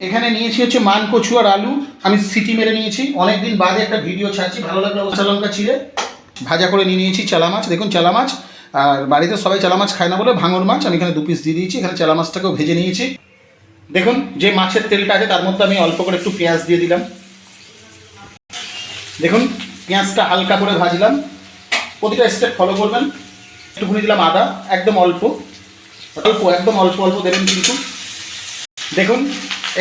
এখানে নিয়েছি হচ্ছে মান কচু আর আলু, আমি সিটি মেরে নিয়েছি। অনেকদিন বাদে একটা ভিডিও ছাড়ছি, ভালো লাগলো। কাঁচা লঙ্কা চিড়ে ভাজা করে নিয়ে নিয়েছি চালা মাছ। দেখুন চালা মাছ, আর বাড়িতে সবাই চালা মাছ খায় না বলে ভাঙর মাছ আমি এখানে 2 পিস দিয়ে দিয়েছি। এখানে চালা মাছটাকেও ভেজে নিয়েছি। দেখুন যে মাছের তেলটা আছে তার মধ্যে আমি অল্প করে একটু পেঁয়াজ দিয়ে দিলাম। দেখুন পেঁয়াজটা হালকা করে ভাজলাম, প্রতিটা স্টেপ ফলো করবেন। একটুখানি দিলাম আদা, একদম অল্প অল্প, একদম অল্প অল্প দেবেন কিন্তু। দেখুন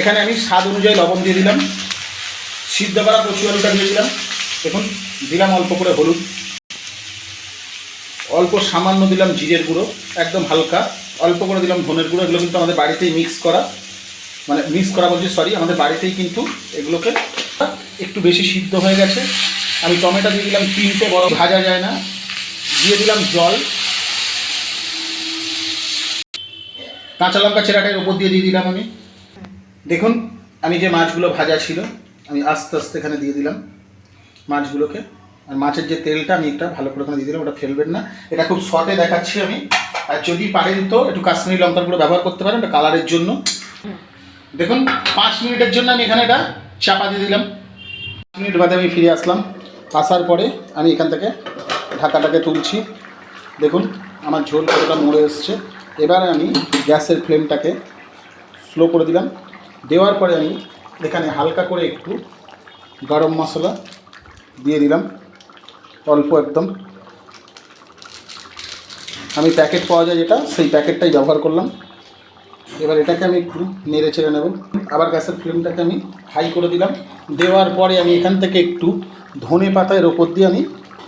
এখানে আমি স্বাদ অনুযায়ী লবণ দিয়ে দিলাম, সিদ্ধ করা কচু আলুটা দিয়ে দিলাম। দেখুন দিলাম অল্প করে হলুদ, অল্প সামান্য দিলাম জিরের গুঁড়ো, একদম হালকা, অল্প করে দিলাম ধনের গুঁড়ো। এগুলো কিন্তু আমাদের বাড়িতেই মিক্স করা, মানে মিক্স করা বলছি সরি, আমাদের বাড়িতেই কিন্তু এগুলোকে। একটু বেশি সিদ্ধ হয়ে গেছে, আমি টমেটো দিয়ে দিলাম 3টে, বড় ভাজা যায় না। দিয়ে দিলাম জল, কাঁচা লঙ্কা চেরাটার উপর দিয়ে দিলাম আমি। দেখুন আমি যে মাছগুলো ভাজা ছিল আমি আস্তে আস্তে এখানে দিয়ে দিলাম মাছগুলোকে। আর মাছের যে তেলটা আমি এটা ভালো করে এখানে দিয়ে দিলাম, ওটা ফেলবেন না। এটা খুব শর্টে দেখাচ্ছি আমি, আর যদি পারেন তো একটু কাশ্মীরি লঙ্কার গুঁড়ো ব্যবহার করতে পারেন, এটা কালারের জন্য। দেখুন 5 মিনিটের জন্য আমি এখানে এটা চাপা দিয়ে দিলাম। 5 মিনিট বাদে আমি ফিরে আসলাম। আসার পরে আমি এখান থেকে ঢাকাটাকে তুলছি। দেখুন আমার ঝোল কতটা মরে এসছে। এবারে আমি গ্যাসের ফ্লেমটাকে স্লো করে দিলাম। দেওয়ার পরে আমি এখানে হালকা করে একটু গরম মশলা দিয়ে দিলাম, অল্প একদম। আমি প্যাকেট পাওয়া যায় যেটা, সেই প্যাকেটটাই ব্যবহার করলাম। এবার এটাকে আমি একটু নেড়ে চেড়ে নেব। আবার গ্যাসের ফ্লেমটাকে আমি হাই করে দিলাম। দেওয়ার পরে আমি এখান থেকে একটু ধনে পাতা এর ওপর দিয়ে আমি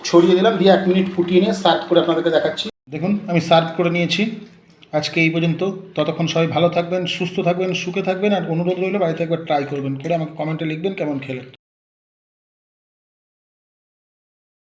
ছড়িয়ে দিলাম, দিয়ে 1 মিনিট ফুটিয়ে নিয়ে সার্ভ করে আপনাদেরকে দেখাচ্ছি। দেখুন আমি সার্ভ করে নিয়েছি। আজকে এই পর্যন্ত। ততক্ষণ সবাই ভালো থাকবেন, সুস্থ থাকবেন, সুখে থাকবেন। আর অনুরোধ রইল বাড়িতে একবার ট্রাই করবেন, করে আমাকে কমেন্টে লিখবেন কেমন খেলেন।